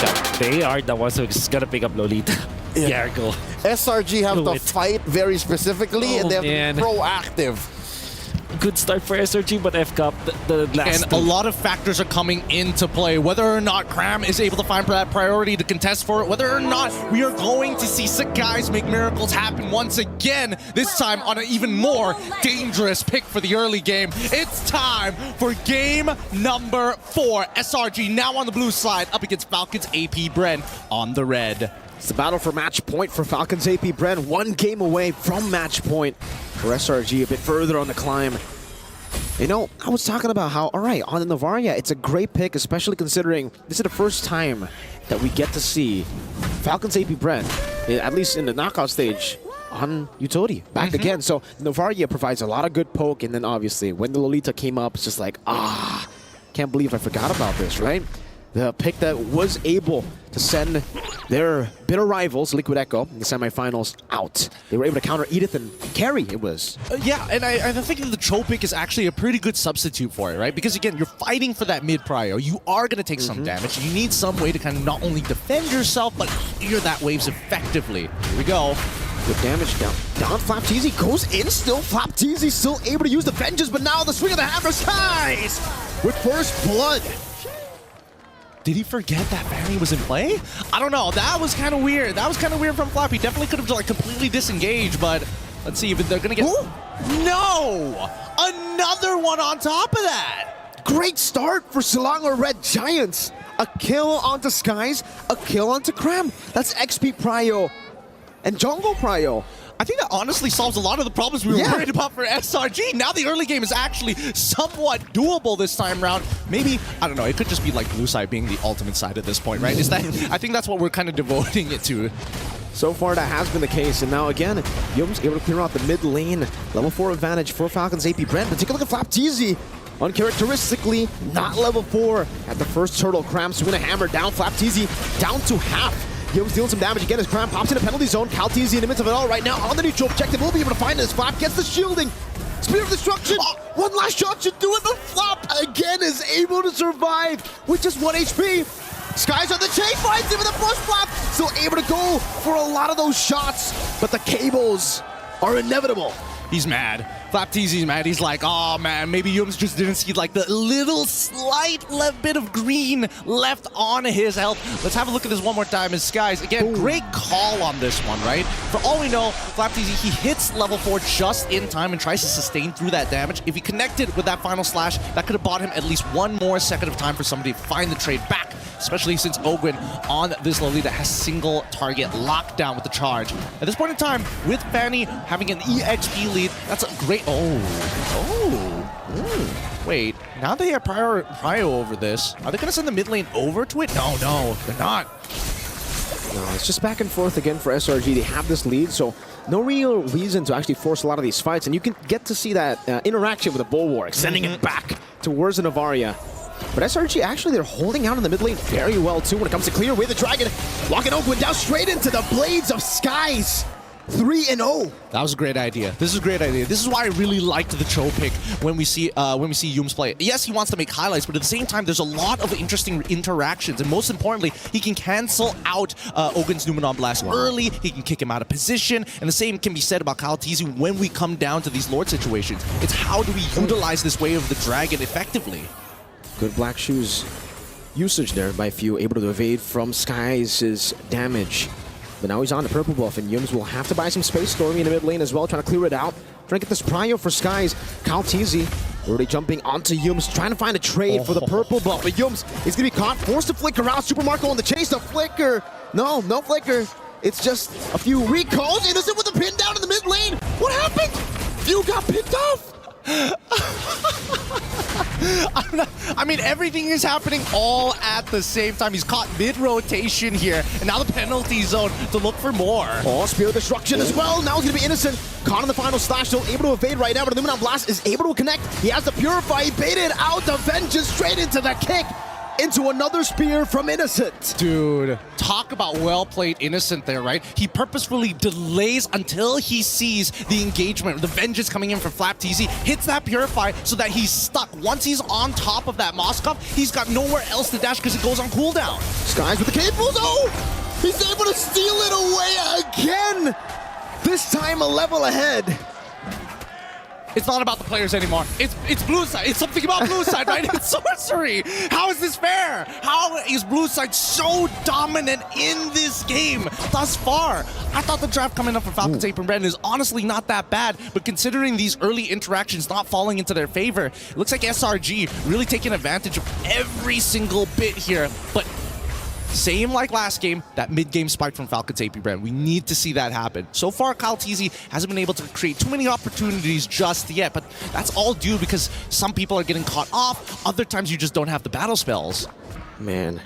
matchup. They are the ones who's gonna pick up Lolita. Yeah. Yargle. SRG have to fight very specifically, and they have to be proactive. Good start for SRG, but FCAP, the last And a lot of factors are coming into play. Whether or not Cram is able to find that priority to contest for it, whether or not we are going to see sick guys make miracles happen once again, this time on an even more dangerous pick for the early game. It's time for game number 4. SRG now on the blue side up against Falcons APBREN on the red. It's the battle for match point for Falcons APBREN. 1 game away from match point for SRG, a bit further on the climb. You know, I was talking about how, all right, on the Novaria, it's a great pick, especially considering this is the first time that we get to see Falcons APBREN, at least in the knockout stage, on utility back again. So Novaria provides a lot of good poke, and then obviously when the Lolita came up, it's just like, can't believe I forgot about this, right? The pick that was able to send their bitter rivals, Liquid Echo, in the semifinals out. They were able to counter Edith and carry, it was. Yeah, and I think that the Cho pick is actually a pretty good substitute for it, right? Because again, you're fighting for that mid prio. You are going to take some damage. You need some way to kind of not only defend yourself, but clear that waves effectively. Here we go. Good damage down. Down Flapteezy goes in still. Flapteezy still able to use the vengeance, but now the swing of the hammer skies with first blood. Did he forget that Fanny was in play? I don't know. That was kind of weird. That was kind of weird from Flap. He definitely could have like completely disengaged, but let's see if they're going to get... Ooh. No! Another one on top of that! Great start for Selangor Red Giants. A kill onto Skies, a kill onto Cram. That's XP Prio and Jungle Prio. I think that honestly solves a lot of the problems we were worried about for SRG. Now the early game is actually somewhat doable this time around. Maybe, I don't know, it could just be like blue side being the ultimate side at this point, right? Is that? I think that's what we're kind of devoting it to. So far that has been the case, and now again, Yum's able to clear out the mid lane. Level 4 advantage for Falcons APBREN, but take a look at Flapteezy. Uncharacteristically, not level 4 at the first turtle. Cram swing a hammer down, Flapteezy down to half. Yum's dealing some damage again as Cram pops in a penalty zone. Calteezy in the midst of it all right now on the neutral objective. Will be able to find this. Flap gets the shielding. Spear of Destruction. One last shot should do it, but Flap again is able to survive with just 1 HP. Skies on the chain, finds him with a push. Flap still able to go for a lot of those shots, but the cables are inevitable. He's mad. Flapteezy's mad. He's like, oh man, maybe Yums just didn't see like the little slight bit of green left on his health. Let's have a look at this one more time. As Skies, again, great call on this one, right? For all we know, Flapteezy, he hits level 4 just in time and tries to sustain through that damage. If he connected with that final slash, that could have bought him at least 1 more second of time for somebody to find the trade back, especially since Ogwin on this Lolita has single target lockdown with the charge. At this point in time, with Fanny having an EXP lead, that's a great... Wait, now they have prio over this. Are they going to send the mid lane over to it? No, they're not. No, it's just back and forth again for SRG. They have this lead, so no real reason to actually force a lot of these fights. And you can get to see that interaction with the Bulwark, sending it back towards the Novaria. But SRG, actually, they're holding out in the mid lane very well, too, when it comes to clear away the Dragon. Locking Oakwood down straight into the Blades of Skies. 3-0. That was a great idea. This is a great idea. This is why I really liked the Cho pick when we see Yums play. Yes, he wants to make highlights, but at the same time, there's a lot of interesting interactions, and most importantly, he can cancel out Ogun's Numenon Blast early. He can kick him out of position, and the same can be said about Calteezy when we come down to these Lord situations. It's how do we utilize this Way of the Dragon effectively? Good Black Shoes usage there by Few, able to evade from Skies' damage. But now he's on the purple buff, and Yums will have to buy some space. Stormy in the mid lane as well, trying to clear it out. Trying to get this prio for Skies. Calteezy already jumping onto Yums, trying to find a trade for the purple buff. But Yums is going to be caught, forced to flicker out. Super Marco on the chase, the flicker. No flicker. It's just a few recalls. Innocent with the pin down in the mid lane. What happened? Few got picked off. I mean, everything is happening all at the same time. He's caught mid-rotation here, and now the penalty zone to look for more. Oh, Spear of Destruction as well. Now he's going to be Innocent. Caught in the final slash, still able to evade right now, but the Numenon Blast is able to connect. He has the Purify. He baited out the Vengeance straight into the kick. into another spear from Innocent. Dude, talk about well-played Innocent there, right? He purposefully delays until he sees the engagement, the vengeance coming in from FlapTZ, hits that Purify so that he's stuck. Once he's on top of that Moskov, he's got nowhere else to dash because it goes on cooldown. Skies with the cables. Oh! He's able to steal it away again! This time a level ahead. It's not about the players anymore. It's blue side. It's something about blue side, right? It's sorcery. How is this fair? How is blue side so dominant in this game thus far? I thought the draft coming up for FALCONS APBREN is honestly not that bad, but considering these early interactions not falling into their favor, it looks like SRG really taking advantage of every single bit here. But same like last game, that mid-game spike from FALCONS APBREN. We need to see that happen. So far, KyleTzy hasn't been able to create too many opportunities just yet, but that's all due because some people are getting caught off. Other times, you just don't have the battle spells. Man,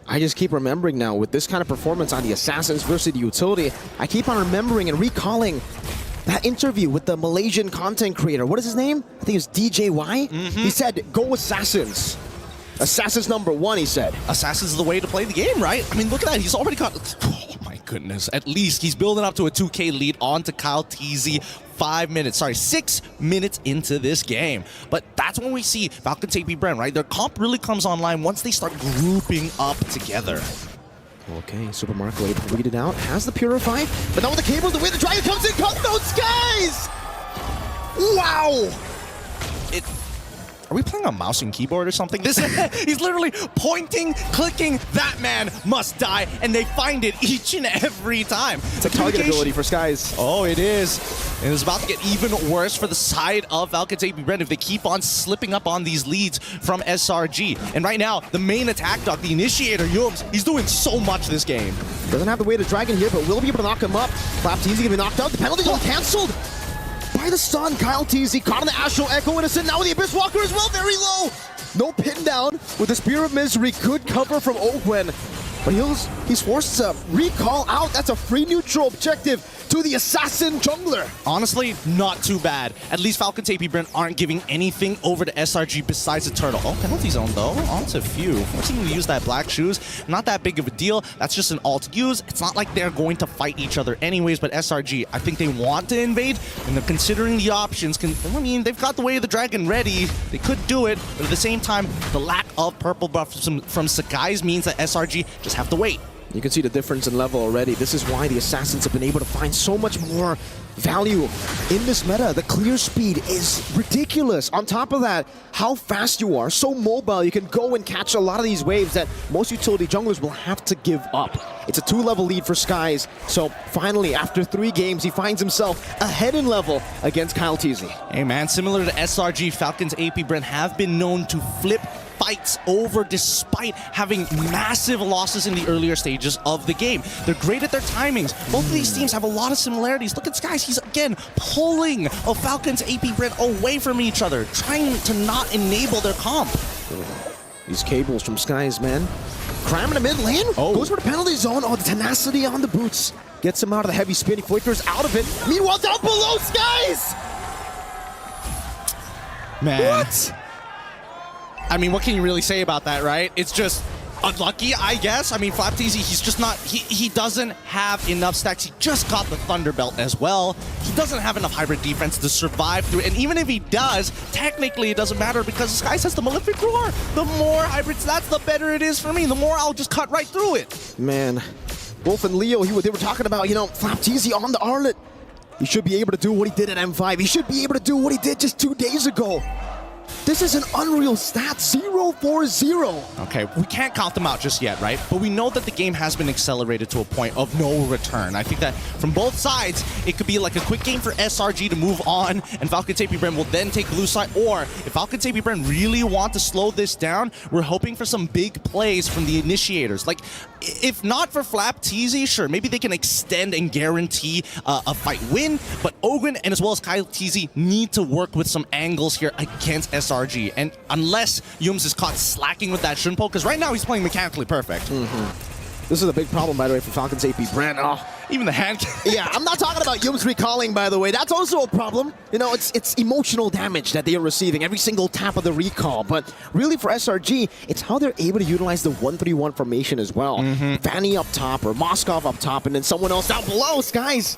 I just keep remembering now with this kind of performance on the Assassins versus the Utility, I keep on remembering and recalling that interview with the Malaysian content creator. What is his name? I think it was DJY. He said, go Assassins. Assassins #1, he said. Assassins is the way to play the game, right? I mean, look at that. He's already got... Oh, my goodness. At least he's building up to a 2K lead onto KyleTzy 6 minutes into this game. But that's when we see FALCONS APBREN, right? Their comp really comes online once they start grouping up together. Okay, Super Marco able to read it out. Has the Purify, but now with the cables, the way the Dragon comes in, cut those skies! Wow! Are we playing on mouse and keyboard or something? He's literally pointing, clicking, that man must die, and they find it each and every time. It's a target ability for Skies. Oh, it is. And it's about to get even worse for the side of FALCONS APBREN if they keep on slipping up on these leads from SRG. And right now, the main attack dog, the initiator, Yums, he's doing so much this game. Doesn't have the way to Dragon here, but will be able to knock him up. FlapTZ gonna be knocked out. The penalty's all canceled by the stun. KyleTzy caught on the Astral Echo Innocent. Now with the Abyss Walker as well, very low. No pin down with the Spear of Misery. Good cover from Ogwen. But he's forced to recall out. That's a free neutral objective to the Assassin Jungler. Honestly, not too bad. At least FALCONS APBREN aren't giving anything over to SRG besides the turtle. Oh, penalty zone though, onto a few. Forcing him to use that black shoes, not that big of a deal. That's just an alt use. It's not like they're going to fight each other anyways, but SRG, I think they want to invade, and they're considering the options. I mean, they've got the Way of the Dragon ready. They could do it, but at the same time, the lack of purple buff from Sakai's means that SRG just have to wait. You can see the difference in level already. This is why the Assassins have been able to find so much more value in this meta. The clear speed is ridiculous. On top of that, how fast you are, so mobile, you can go and catch a lot of these waves that most utility junglers will have to give up. It's a 2-level lead for Skies. So finally, after 3 games, he finds himself ahead in level against KyleTzy. Hey man, similar to SRG, FALCONS APBREN have been known to flip fights over despite having massive losses in the earlier stages of the game. They're great at their timings. Both of these teams have a lot of similarities. Look at Skies, he's again pulling FALCONS APBREN away from each other, trying to not enable their comp. These cables from Skies, man. Cramming him in lane, goes for the penalty zone. Oh, the tenacity on the boots. Gets him out of the heavy spin, he flickers out of it. Meanwhile, down below, Skies! Man. What? I mean, what can you really say about that, right? It's just unlucky, I guess. I mean, FlapTZ, he's just not, he doesn't have enough stacks. He just got the Thunder Belt as well. He doesn't have enough hybrid defense to survive through it. And even if he does, technically it doesn't matter because Skies has the Malefic Roar. The more hybrid stats, the better it is for me. The more I'll just cut right through it. Man, Wolf and Leo, they were talking about, you know, FlapTZ on the Arlet. He should be able to do what he did at M5. He should be able to do what he did just 2 days ago. This is an unreal stat, 0-4-0. Okay, we can't count them out just yet, right? But we know that the game has been accelerated to a point of no return. I think that from both sides, it could be like a quick game for SRG to move on, and FALCONS APBREN will then take blue side. Or if FALCONS APBREN really want to slow this down, we're hoping for some big plays from the initiators. Like, if not for FlapTZ, sure, maybe they can extend and guarantee a fight win, but Ogren and as well as KyleTzy need to work with some angles here against SRG. And unless Yums is caught slacking with that Shunpo, because right now he's playing mechanically perfect. This is a big problem, by the way, for Falcons APBREN. Oh. Even the hand. Yeah, I'm not talking about Yum's recalling, by the way. That's also a problem. You know, it's emotional damage that they are receiving every single tap of the recall. But really for SRG, it's how they're able to utilize the 1-3-1 formation as well. Fanny up top or Moskov up top and then someone else down below. Guys,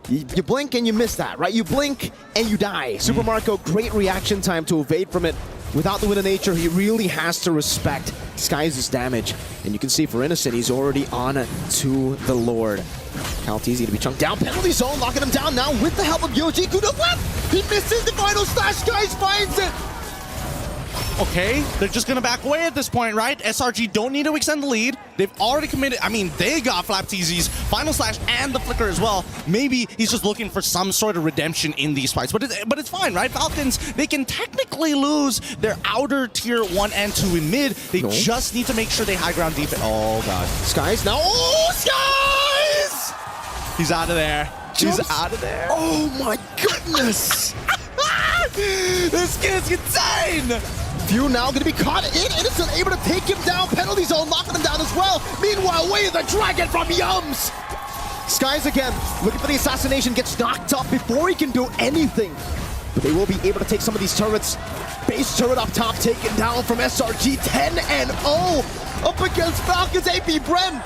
you blink and you miss that, right? You blink and you die. Super Marco, great reaction time to evade from it. Without the Wind of Nature, he really has to respect Skies' damage. And you can see for Innocent, he's already on to the Lord. Calteezy to be chunked down. Penalty zone, locking him down now with the help of Yoji. Good left! He misses the final slash. Skies finds it! Okay, they're just gonna back away at this point, right? SRG don't need to extend the lead. They've already committed. I mean, they got FlapTZ's final slash and the flicker as well. Maybe he's just looking for some sort of redemption in these fights, but it's fine, right? Falcons, they can technically lose their outer tier 1 and 2 in mid. They just need to make sure they high ground defense. Oh god, Skies now. Oh, Skies! He's out of there. He's out of there. Oh my goodness! This kid's insane. Few now gonna be caught in. Innocent able to take him down. Penalty zone locking him down as well. Meanwhile, way the dragon from Yums. Skies again looking for the assassination, gets knocked up before he can do anything. But they will be able to take some of these turrets. Base turret up top taken down from SRG. 10-0 up against Falcons APBREN.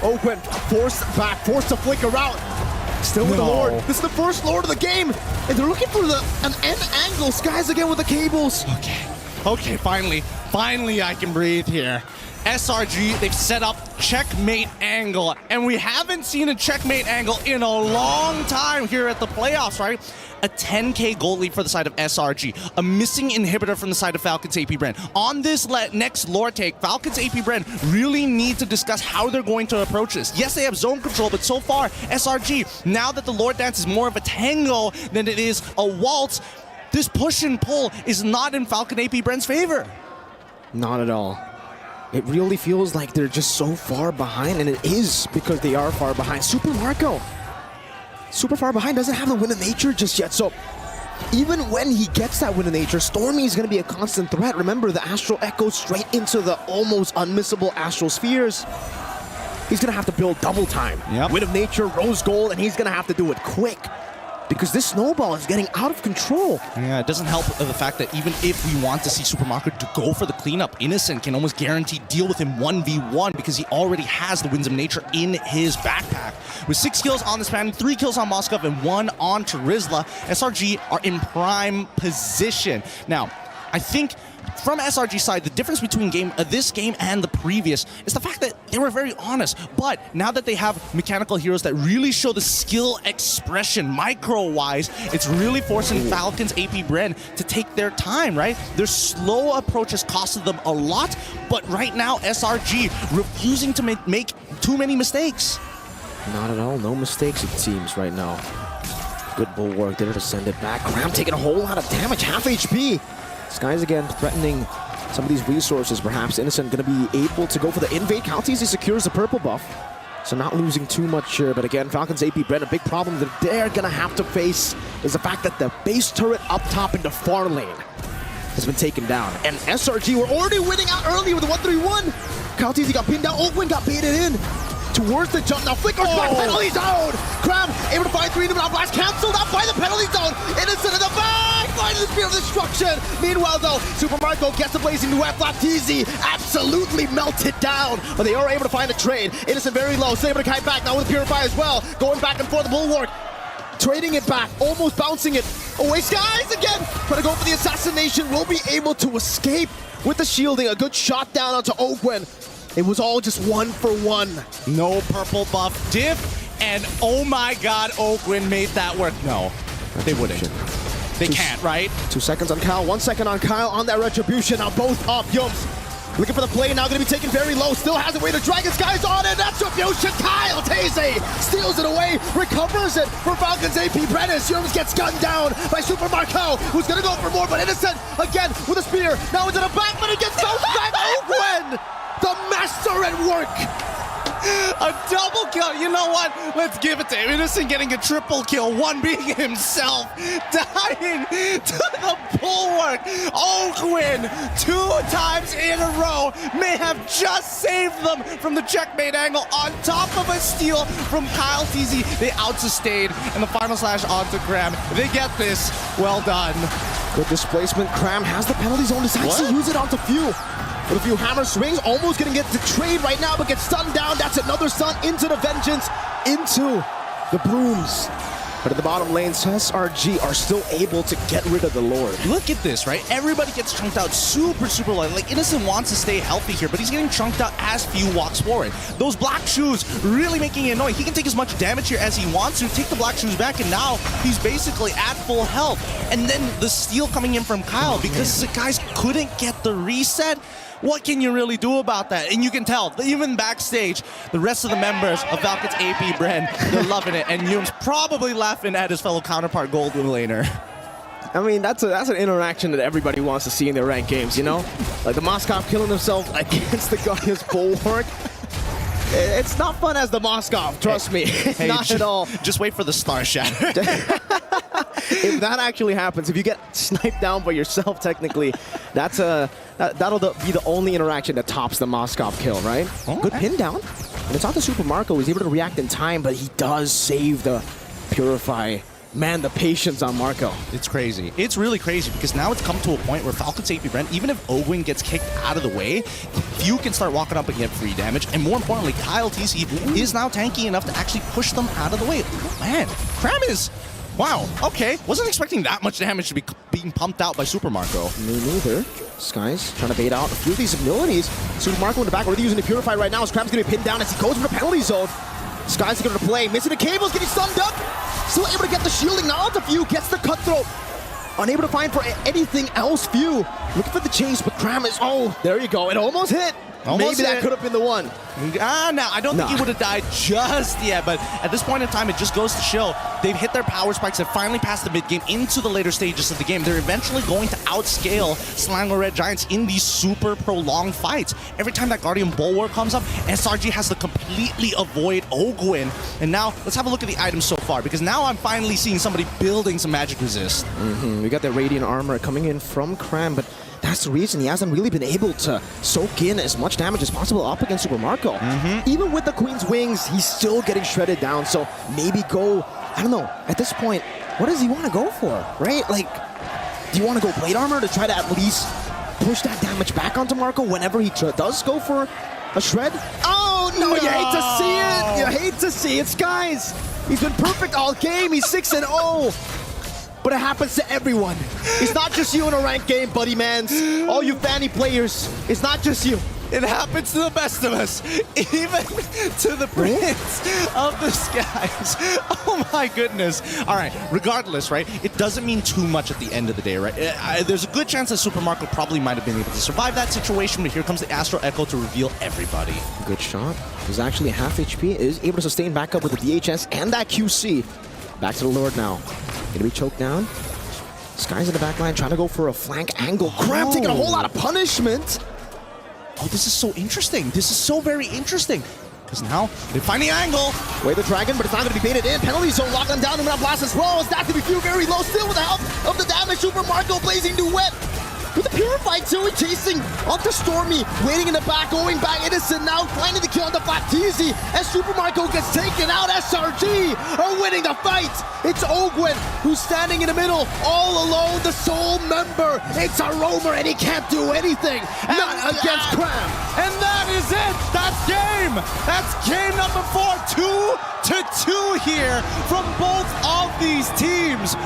Owen forced back, forced to flicker out. Still with the Lord. This is the first Lord of the game. And they're looking for an end angle. Skies again with the cables. Okay, finally I can breathe here. SRG, they've set up checkmate angle, and we haven't seen a checkmate angle in a long time here at the playoffs, right? A 10k gold lead for the side of SRG, a missing inhibitor from the side of Falcons APBREN. On this next Lord take, Falcons APBREN really need to discuss how they're going to approach this. Yes, they have zone control, but so far, SRG, now that the Lord dance is more of a tango than it is a waltz, this push and pull is not in Falcon APBREN's favor. Not at all. It really feels like they're just so far behind, and it is because they are far behind. Super Marco, super far behind, doesn't have the Wind of Nature just yet. So even when he gets that Wind of Nature, Stormy is going to be a constant threat. Remember, the Astral Echo straight into the almost unmissable Astral Spheres. He's going to have to build double time. Wind of Nature, Rose Gold, and he's going to have to do it quick. Because this snowball is getting out of control. Yeah, it doesn't help the fact that even if we want to see Super Marco to go for the cleanup, Innocent can almost guarantee deal with him 1v1 because he already has the Winds of Nature in his backpack. With 6 kills on this man, 3 kills on Moskov, and 1 on Terizla, SRG are in prime position. Now, I think from SRG's side, the difference between this game and the previous is the fact that they were very honest. But now that they have mechanical heroes that really show the skill expression micro-wise, it's really forcing Falcons APBREN to take their time, right? Their slow approach has costed them a lot, but right now SRG refusing to make too many mistakes. Not at all. No mistakes, it seems, right now. Good bulwark there to send it back. Graham taking a whole lot of damage, half HP. Skies again threatening some of these resources. Perhaps Innocent going to be able to go for the invade. Calteezy secures the purple buff, so not losing too much here. But again, Falcons APBREN, a big problem that they're going to have to face is the fact that the base turret up top into far lane has been taken down. And SRG were already winning out early with the 1-3-1. Calteezy got pinned down. Owen got baited in towards the jump. Now flickers back, penalty zone. Crab able to find 3 into blast, canceled out by the penalty zone. Innocent in the back, finding the spear of destruction. Meanwhile though, Super Marco gets the blazing duet. FlapTZ absolutely melted down, but they are able to find a trade. Innocent very low, still able to kite back now with the Purify as well. Going back and forth the bulwark, trading it back, almost bouncing it away. Skies again, trying to go for the assassination. Will be able to escape with the shielding. A good shot down onto Owen. It was all just 1-for-1. No purple buff diff, and oh my god, Oakwind made that work. No, they wouldn't. They can't, right? 2 seconds on Kyle, 1 second on Kyle on that retribution. Now both up. Yums looking for the play, now going to be taken very low. Still has a way to Dragon Skies on it. That's retribution. Kyle Taze steals it away, recovers it for Falcons APBREN. Yums gets gunned down by Super Marco, who's going to go for more, but Innocent again with a spear. Now into the back, but he gets bounced back. Oakwind, the master at work. A double kill. You know what? Let's give it to him. Innocent getting a triple kill. One being himself. Dying to the bulwark. Ogwin 2 times in a row may have just saved them from the checkmate angle on top of a steal from Kyle TZ. They out-sustained, and the final slash onto Graham. They get this. Well done. Good displacement. Cram has the penalty zone. Decides to use it onto Few. With a few hammer swings, almost gonna get the trade right now, but gets stunned down. That's another stun into the Vengeance, into the Brooms. But at the bottom lanes, SRG are still able to get rid of the Lord. Look at this, right? Everybody gets chunked out super light. Like, Innocent wants to stay healthy here, but he's getting chunked out as Few walks forward. Those black shoes really making it annoying. He can take as much damage here as he wants to, take the black shoes back, and now he's basically at full health. And then the steal coming in from Kyle because the guys couldn't get the reset. What can you really do about that? And you can tell, even backstage, the rest of the members of FALCONS APBREN, they're loving it. And Yum's probably laughing at his fellow counterpart Golden Laner. I mean, that's an interaction that everybody wants to see in their ranked games, you know? Like the Moskov killing himself against the Guardian's bulwark. It's not fun as the Moskov, trust me. Hey, not at all. Just wait for the Star Shatter. If that actually happens, if you get sniped down by yourself, technically, that'll be the only interaction that tops the Moskov kill, right? Oh, good pin down. And it's not the Super Marco. He's able to react in time, but he does save the Purify. Man, the patience on Marco. It's crazy. It's really crazy because now it's come to a point where FALCONS APBREN, even if Ogwin gets kicked out of the way, Few can start walking up and get free damage. And more importantly, Kyle TC is now tanky enough to actually push them out of the way. Oh, man, Cram is... Wow, okay. Wasn't expecting that much damage to be being pumped out by Super Marco. Me neither. Skies trying to bait out a few of these abilities. Super Marco in the back, already using the Purify right now. Cram's going to be pinned down as he goes for the penalty zone. Skies going to play. Missing the cables, getting stunned up. Still able to get the shielding. Now onto Few, gets the cutthroat. Unable to find for anything else. Few looking for the chase, but Cram is... Oh, there you go. It almost hit. Almost Maybe that could have been the one. No, I don't think he would have died just yet, but at this point in time, it just goes to show they've hit their power spikes and finally passed the mid-game into the later stages of the game. They're eventually going to outscale Selangor Red Giants in these super prolonged fights. Every time that Guardian Bulwark comes up, SRG has to completely avoid Ogwin. And now, let's have a look at the items so far, because now I'm finally seeing somebody building some magic resist. We got that Radiant Armor coming in from Cram, but that's the reason he hasn't really been able to soak in as much damage as possible up against Super Marco. Even with the Queen's Wings, he's still getting shredded down. So maybe go, I don't know, at this point, what does he want to go for, right? Like, do you want to go Blade Armor to try to at least push that damage back onto Marco whenever he does go for a shred? Oh, no, you hate to see it. You hate to see it, guys. He's been perfect all game. He's 6-0. But it happens to everyone. It's not just you in a ranked game, buddy mans. All you Fanny players, it's not just you. It happens to the best of us, even to the Prince of the Skies. Oh my goodness. All right, regardless, right, it doesn't mean too much at the end of the day, right? There's a good chance that Super Marco probably might have been able to survive that situation, but here comes the Astro Echo to reveal everybody. Good shot. He's actually half HP, is able to sustain back up with the DHS and that QC. Back to the Lord now. Gonna be choked down. Skies in the back line trying to go for a flank angle. Cram taking a whole lot of punishment. Oh, this is so interesting. This is so very interesting. Because now they find the angle. Way the dragon, but it's not going to be baited in. Penalty zone locked them down. And now blast as well. That's to be Few very low. Still with the help of the damage. Super Marco blazing duet. With the Purify too, chasing onto Stormy, waiting in the back, going back, Innocent now, finding the kill on the Baptiste, as Super Marco gets taken out, SRG are winning the fight! It's Ogwin who's standing in the middle, all alone, the sole member! It's a roamer and he can't do anything! Not against Cram! And that is it! That's game! That's game number 4, 2-2 here from both of these teams!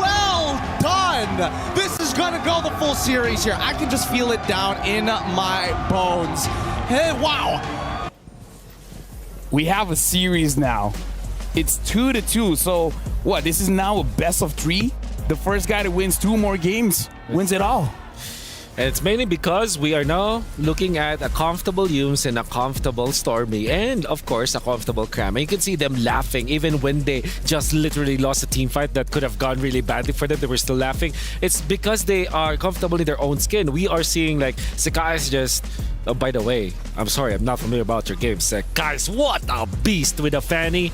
Well done! This is gonna go the full series here. I can just feel it down in my bones. Hey, wow. We have a series now. It's 2-2. So what? This is now a best of 3. The first guy that wins 2 more games wins it all. And it's mainly because we are now looking at a comfortable Yums and a comfortable Stormy, and of course a comfortable Cram. And you can see them laughing even when they just literally lost a team fight that could have gone really badly for them. They were still laughing. It's because they are comfortable in their own skin. We are seeing like Sakai is just Oh, by the way, I'm sorry, I'm not familiar about your game set. Guys, what a beast with a Fanny.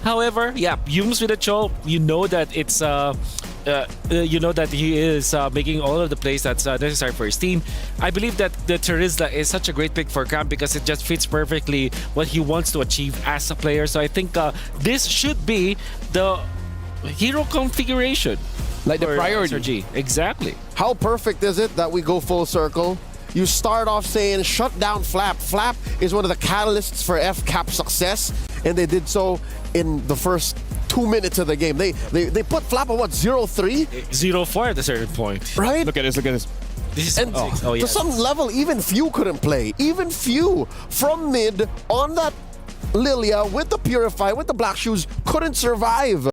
However, yeah, Yums with a Cho, you know that it's you know that he is making all of the plays that's necessary for his team. I believe that the Terizla is such a great pick for Cam because it just fits perfectly what he wants to achieve as a player. So I think this should be the hero configuration. Like the for priority. SRG. Exactly. How perfect is it that we go full circle? You start off saying, shut down FLAP. FLAP is one of the catalysts for FCAP success, and they did so in the first 2 minutes of the game. They put FLAP on what, 0-3? 0-4 at a certain point. Right? Look at this, look at this. This is And yeah. to some level, even Few couldn't play. Even Few from mid on that Lilia with the Purify, with the Black Shoes, couldn't survive.